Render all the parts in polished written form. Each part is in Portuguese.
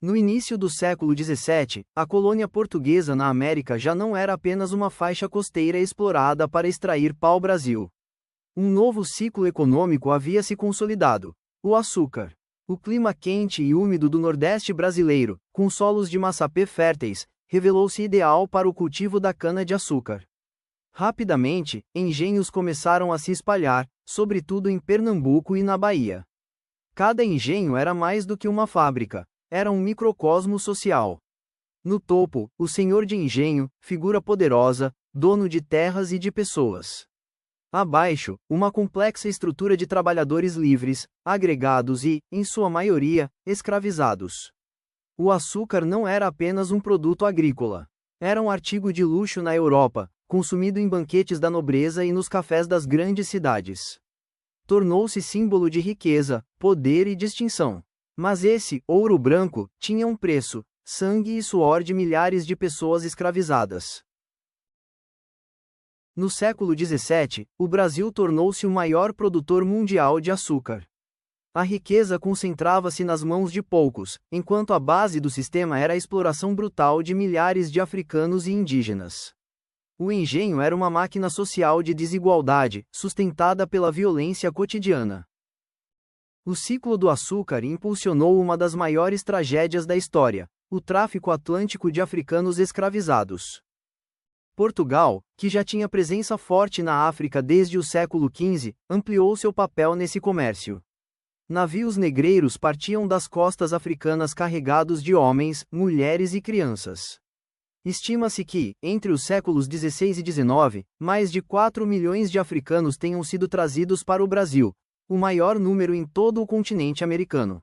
No início do século XVII, a colônia portuguesa na América já não era apenas uma faixa costeira explorada para extrair pau-brasil. Um novo ciclo econômico havia se consolidado: o açúcar. O clima quente e úmido do Nordeste brasileiro, com solos de massapê férteis, revelou-se ideal para o cultivo da cana-de-açúcar. Rapidamente, engenhos começaram a se espalhar, sobretudo em Pernambuco e na Bahia. Cada engenho era mais do que uma fábrica, era um microcosmo social. No topo, o senhor de engenho, figura poderosa, dono de terras e de pessoas. Abaixo, uma complexa estrutura de trabalhadores livres, agregados e, em sua maioria, escravizados. O açúcar não era apenas um produto agrícola. Era um artigo de luxo na Europa, consumido em banquetes da nobreza e nos cafés das grandes cidades. Tornou-se símbolo de riqueza, poder e distinção. Mas esse ouro branco tinha um preço: sangue e suor de milhares de pessoas escravizadas. No século XVII, o Brasil tornou-se o maior produtor mundial de açúcar. A riqueza concentrava-se nas mãos de poucos, enquanto a base do sistema era a exploração brutal de milhares de africanos e indígenas. O engenho era uma máquina social de desigualdade, sustentada pela violência cotidiana. O ciclo do açúcar impulsionou uma das maiores tragédias da história: o tráfico atlântico de africanos escravizados. Portugal, que já tinha presença forte na África desde o século XV, ampliou seu papel nesse comércio. Navios negreiros partiam das costas africanas carregados de homens, mulheres e crianças. Estima-se que, entre os séculos XVI e XIX, mais de 4 milhões de africanos tenham sido trazidos para o Brasil, o maior número em todo o continente americano.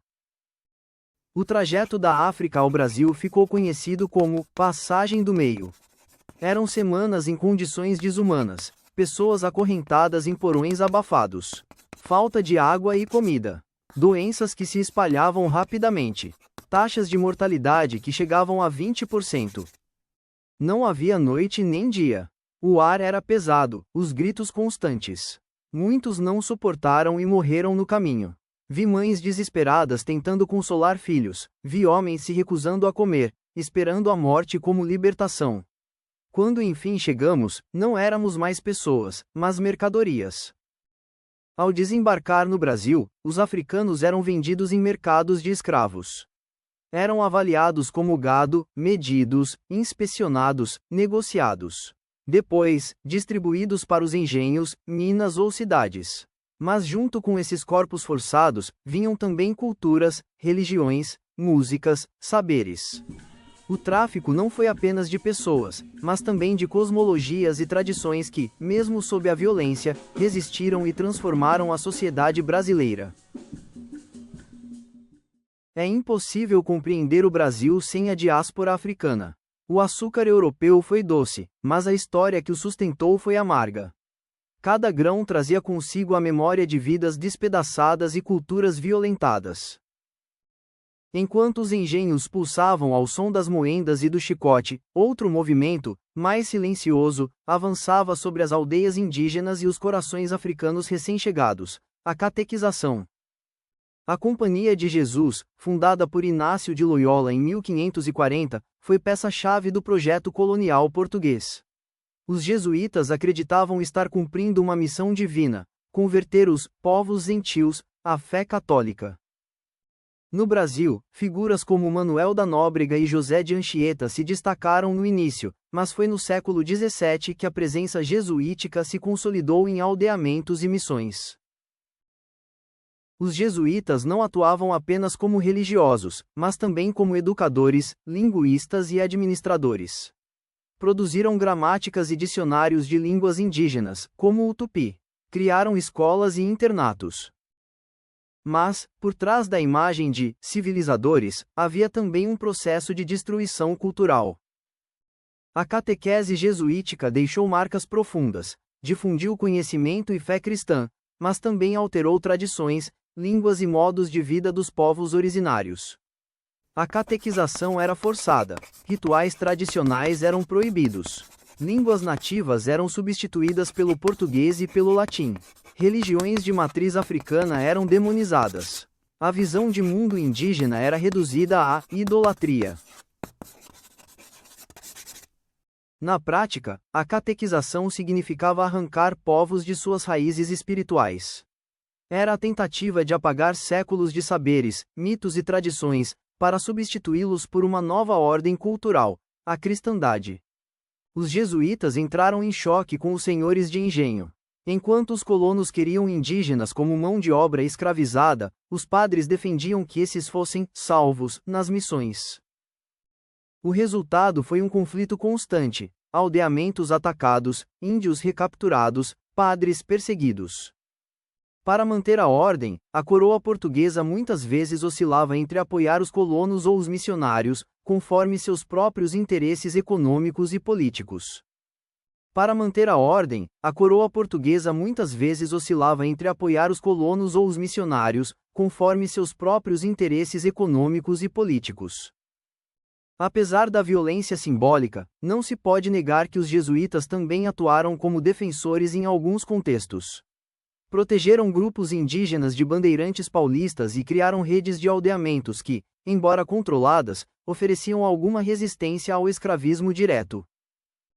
O trajeto da África ao Brasil ficou conhecido como Passagem do Meio. Eram semanas em condições desumanas, pessoas acorrentadas em porões abafados, falta de água e comida, doenças que se espalhavam rapidamente, taxas de mortalidade que chegavam a 20%. Não havia noite nem dia. O ar era pesado, os gritos constantes. Muitos não suportaram e morreram no caminho. Vi mães desesperadas tentando consolar filhos, vi homens se recusando a comer, esperando a morte como libertação. Quando enfim chegamos, não éramos mais pessoas, mas mercadorias. Ao desembarcar no Brasil, os africanos eram vendidos em mercados de escravos. Eram avaliados como gado, medidos, inspecionados, negociados. Depois, distribuídos para os engenhos, minas ou cidades. Mas junto com esses corpos forçados, vinham também culturas, religiões, músicas, saberes. O tráfico não foi apenas de pessoas, mas também de cosmologias e tradições que, mesmo sob a violência, resistiram e transformaram a sociedade brasileira. É impossível compreender o Brasil sem a diáspora africana. O açúcar europeu foi doce, mas a história que o sustentou foi amarga. Cada grão trazia consigo a memória de vidas despedaçadas e culturas violentadas. Enquanto os engenhos pulsavam ao som das moendas e do chicote, outro movimento, mais silencioso, avançava sobre as aldeias indígenas e os corações africanos recém-chegados: a catequização. A Companhia de Jesus, fundada por Inácio de Loyola em 1540, foi peça-chave do projeto colonial português. Os jesuítas acreditavam estar cumprindo uma missão divina: converter os povos gentios à fé católica. No Brasil, figuras como Manuel da Nóbrega e José de Anchieta se destacaram no início, mas foi no século XVII que a presença jesuítica se consolidou em aldeamentos e missões. Os jesuítas não atuavam apenas como religiosos, mas também como educadores, linguistas e administradores. Produziram gramáticas e dicionários de línguas indígenas, como o tupi. Criaram escolas e internatos. Mas, por trás da imagem de civilizadores, havia também um processo de destruição cultural. A catequese jesuítica deixou marcas profundas, difundiu conhecimento e fé cristã, mas também alterou tradições, línguas e modos de vida dos povos originários. A catequização era forçada, rituais tradicionais eram proibidos, línguas nativas eram substituídas pelo português e pelo latim. Religiões de matriz africana eram demonizadas. A visão de mundo indígena era reduzida à idolatria. Na prática, a catequização significava arrancar povos de suas raízes espirituais. Era a tentativa de apagar séculos de saberes, mitos e tradições, para substituí-los por uma nova ordem cultural, a cristandade. Os jesuítas entraram em choque com os senhores de engenho. Enquanto os colonos queriam indígenas como mão de obra escravizada, os padres defendiam que esses fossem salvos nas missões. O resultado foi um conflito constante, aldeamentos atacados, índios recapturados, padres perseguidos. Para manter a ordem, a coroa portuguesa muitas vezes oscilava entre apoiar os colonos ou os missionários, conforme seus próprios interesses econômicos e políticos. Para manter a ordem, a coroa portuguesa muitas vezes oscilava entre apoiar os colonos ou os missionários, conforme seus próprios interesses econômicos e políticos. Apesar da violência simbólica, não se pode negar que os jesuítas também atuaram como defensores em alguns contextos. Protegeram grupos indígenas de bandeirantes paulistas e criaram redes de aldeamentos que, embora controladas, ofereciam alguma resistência ao escravismo direto.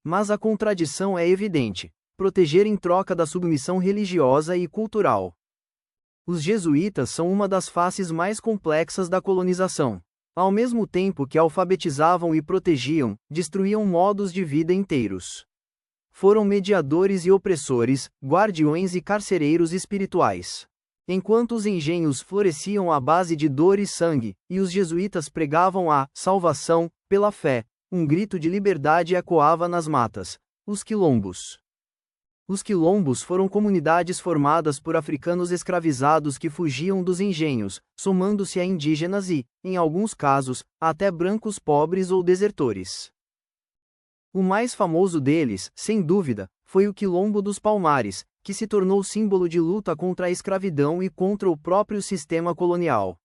Mas a contradição é evidente: proteger em troca da submissão religiosa e cultural. Os jesuítas são uma das faces mais complexas da colonização. Ao mesmo tempo que alfabetizavam e protegiam, destruíam modos de vida inteiros. Foram mediadores e opressores, guardiões e carcereiros espirituais. Enquanto os engenhos floresciam à base de dor e sangue, e os jesuítas pregavam a salvação pela fé, um grito de liberdade ecoava nas matas: os quilombos. Os quilombos foram comunidades formadas por africanos escravizados que fugiam dos engenhos, somando-se a indígenas e, em alguns casos, até brancos pobres ou desertores. O mais famoso deles, sem dúvida, foi o Quilombo dos Palmares, que se tornou símbolo de luta contra a escravidão e contra o próprio sistema colonial.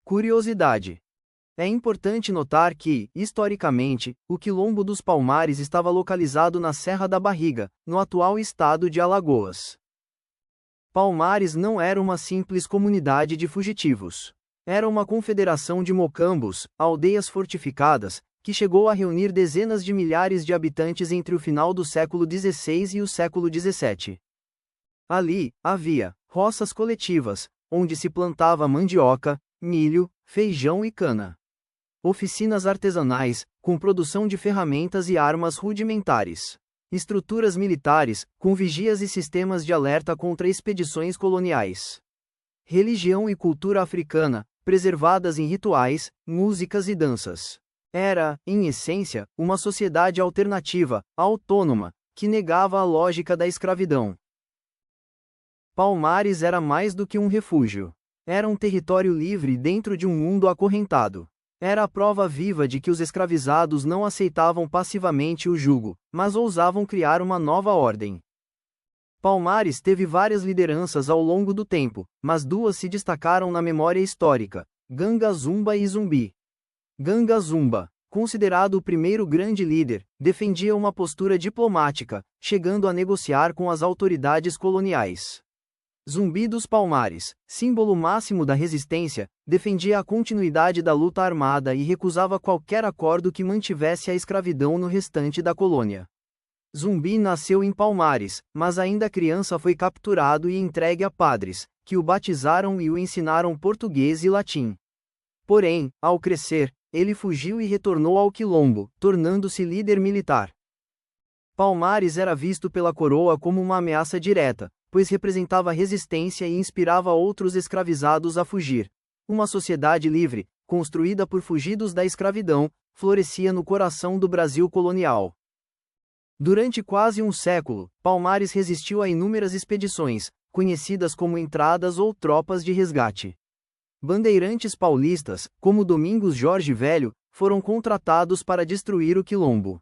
Curiosidade: é importante notar que, historicamente, o Quilombo dos Palmares estava localizado na Serra da Barriga, no atual estado de Alagoas. Palmares não era uma simples comunidade de fugitivos. Era uma confederação de mocambos, aldeias fortificadas, que chegou a reunir dezenas de milhares de habitantes entre o final do século XVI e o século XVII. Ali, havia roças coletivas, onde se plantava mandioca, milho, feijão e cana. Oficinas artesanais, com produção de ferramentas e armas rudimentares. Estruturas militares, com vigias e sistemas de alerta contra expedições coloniais. Religião e cultura africana, preservadas em rituais, músicas e danças. Era, em essência, uma sociedade alternativa, autônoma, que negava a lógica da escravidão. Palmares era mais do que um refúgio. Era um território livre dentro de um mundo acorrentado. Era a prova viva de que os escravizados não aceitavam passivamente o jugo, mas ousavam criar uma nova ordem. Palmares teve várias lideranças ao longo do tempo, mas duas se destacaram na memória histórica: Ganga Zumba e Zumbi. Ganga Zumba, considerado o primeiro grande líder, defendia uma postura diplomática, chegando a negociar com as autoridades coloniais. Zumbi dos Palmares, símbolo máximo da resistência, defendia a continuidade da luta armada e recusava qualquer acordo que mantivesse a escravidão no restante da colônia. Zumbi nasceu em Palmares, mas ainda criança foi capturado e entregue a padres, que o batizaram e o ensinaram português e latim. Porém, ao crescer, ele fugiu e retornou ao Quilombo, tornando-se líder militar. Palmares era visto pela coroa como uma ameaça direta, pois representava resistência e inspirava outros escravizados a fugir. Uma sociedade livre, construída por fugidos da escravidão, florescia no coração do Brasil colonial. Durante quase um século, Palmares resistiu a inúmeras expedições, conhecidas como entradas ou tropas de resgate. Bandeirantes paulistas, como Domingos Jorge Velho, foram contratados para destruir o Quilombo.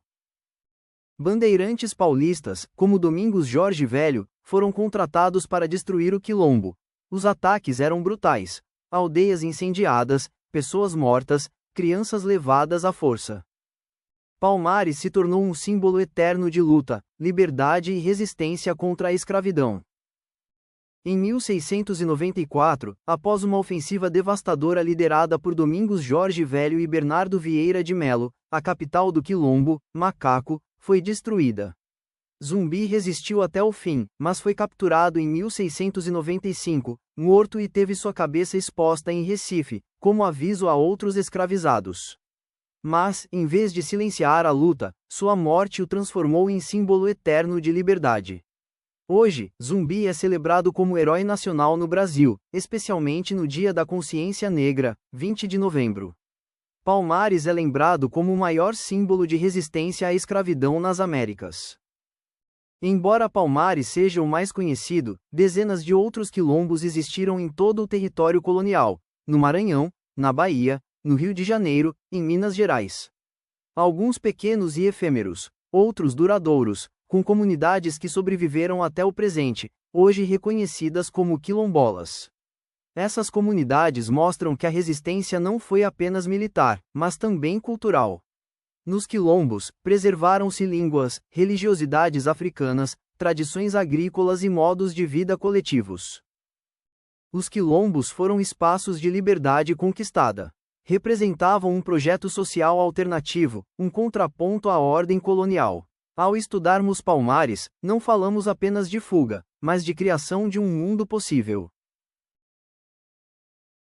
Bandeirantes paulistas, como Domingos Jorge Velho, foram contratados para destruir o Quilombo. Os ataques eram brutais: aldeias incendiadas, pessoas mortas, crianças levadas à força. Palmares se tornou um símbolo eterno de luta, liberdade e resistência contra a escravidão. Em 1694, após uma ofensiva devastadora liderada por Domingos Jorge Velho e Bernardo Vieira de Melo, a capital do Quilombo, Macaco, foi destruída. Zumbi resistiu até o fim, mas foi capturado em 1695, morto e teve sua cabeça exposta em Recife, como aviso a outros escravizados. Mas, em vez de silenciar a luta, sua morte o transformou em símbolo eterno de liberdade. Hoje, Zumbi é celebrado como herói nacional no Brasil, especialmente no Dia da Consciência Negra, 20 de novembro. Palmares é lembrado como o maior símbolo de resistência à escravidão nas Américas. Embora Palmares seja o mais conhecido, dezenas de outros quilombos existiram em todo o território colonial, no Maranhão, na Bahia, no Rio de Janeiro, em Minas Gerais. Alguns pequenos e efêmeros, outros duradouros, com comunidades que sobreviveram até o presente, hoje reconhecidas como quilombolas. Essas comunidades mostram que a resistência não foi apenas militar, mas também cultural. Nos quilombos, preservaram-se línguas, religiosidades africanas, tradições agrícolas e modos de vida coletivos. Os quilombos foram espaços de liberdade conquistada. Representavam um projeto social alternativo, um contraponto à ordem colonial. Ao estudarmos Palmares, não falamos apenas de fuga, mas de criação de um mundo possível.